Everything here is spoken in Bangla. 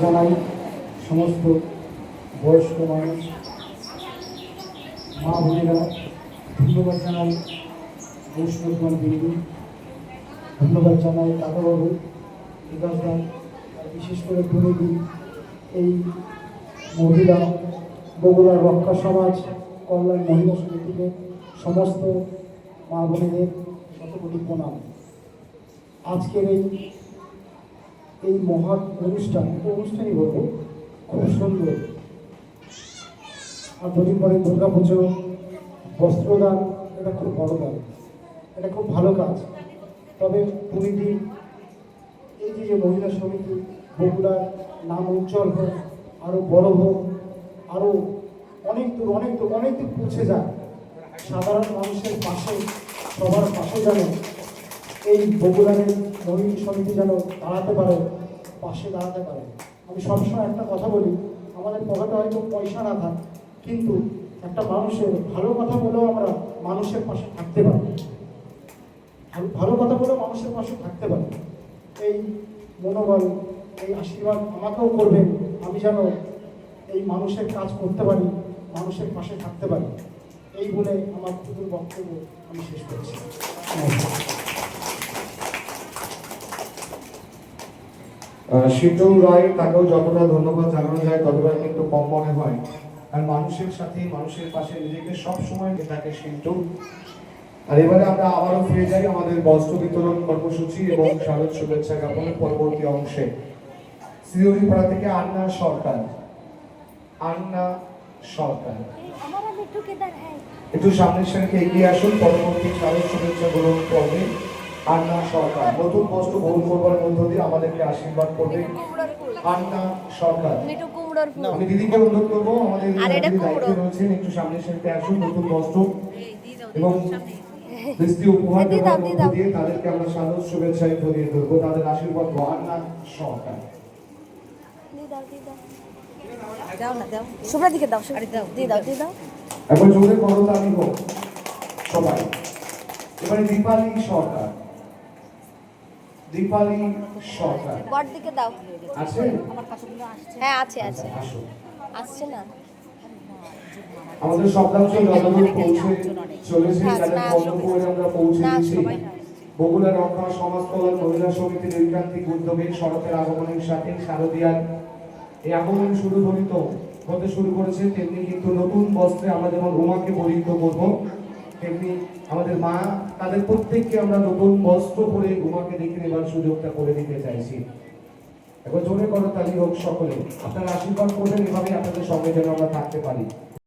জানাই সমস্ত বয়স্ক মানুষ, মা বোনেরা, ধন্যবাদ জানাই বৈষ্ণবগণ বিন্দু, ধন্যবাদ জানাই দাদাবাবু বিকাশদা, বিশেষ করে দুর্নীতি এই মহিলা বগুড়া রক্ষা সমাজ কল্যাণ মহিলা সমিতিকে সমস্ত মা বোনেদের শতকোটি প্রণাম। আজকের এই মহৎ অনুষ্ঠানই বলবো, খুব সুন্দর। আর দুদিন পরে দুর্গা পুজো, বস্ত্রদান, এটা খুব বড় দান, এটা খুব ভালো কাজ। তবে দুর্নীতি এই যে মহিলা সমিতি বগুড়ার নাম উজ্জ্বল হোক, আরও বড় হোক, আরও অনেক দূর পৌঁছে যায়, সাধারণ মানুষের পাশে, সবার পাশে যেন এই বগুড়ার মহিলা সমিতি যেন দাঁড়াতে পারে, পাশে দাঁড়াতে পারে। আমি সবসময় একটা কথা বলি, আমাদের পকেটে হয়তো পয়সা না থাক, কিন্তু একটা মানুষের ভালো কথা বলেও আমরা মানুষের পাশে থাকতে পারি, ভালো কথা বলেও মানুষের পাশে থাকতে পারি। এই মনোবল, এই আশীর্বাদ আমাকেও করবে, আমি যেন এই মানুষের কাজ করতে পারি, মানুষের পাশে থাকতে পারি। এই বলে আমার ক্ষুদ্র বক্তব্য আমি শেষ করছি। শীতল রায়, তাকেও যতটা ধন্যবাদ জানানো যায় ততটা কিন্তু কম মনে হয়। আর মানুষের সাথে, মানুষের পাশে নিজেকে সবসময় থাকে সিন্টু। আর এবারে আমরা আবারও ফিরে যাই আমাদের বস্ত্র বিতরণ কর্মসূচি এবং শারদ শুভেচ্ছা জ্ঞাপনের পরবর্তী অংশে। শ্রীহরিপাড়া থেকে আন্না সরকার, একটু সামনের সারিতে এগিয়ে আসুন। পরবর্তী শারদ শুভেচ্ছা গ্রহণ করবে আন্না সরকার। নতুন বস্ত্র গ্রহণ করবার মধ্য দিয়ে আমাদেরকে আশীর্বাদ করবে আন্না সরকার। আমি দিদিকে অনুরোধ করবো, আমাদের দায়িত্বে রয়েছেন, একটু সামনের সারিতে আসুন। নতুন বস্ত্র এবং বৃষ্টি উপহার দেওয়ার মধ্য দিয়ে তাদেরকে আমরা শারদ শুভেচ্ছায় ধরিয়ে ধরবো, তাদের আশীর্বাদ আন্না সরকার। এখন জোরে করতালি হোক সবাই। এবারে দীপালি সরকার, দীপালি সরকার দিকে দাও। আছে? হ্যাঁ আছে, আসছে না। আমাদের শব্দাংশ যতদূর পৌঁছে চলেছে, তাদের কর্মপুরে আমরা পৌঁছে দিচ্ছি। বগুড়া রক্ষা সমাজ কল্যাণ মহিলা সমিতির ঐকান্তিক উদ্যোগে শরতের আগমনের সাথে শারদীয়ার এই আগমন হতে শুরু করেছে। তেমনি কিন্তু নতুন বস্ত্রে আমরা যেমন উমাকে পরিহিত করব, তেমনি আমাদের মা, তাদের প্রত্যেককে আমরা নতুন বস্ত্র পরে উমাকে দেখে নেবার সুযোগটা করে দিতে চাইছি। এখন জোরে করতালি হোক সকলে। আপনারা আশীর্বাদ করবেন, এভাবে আপনাদের সঙ্গে যেন আমরা থাকতে পারি।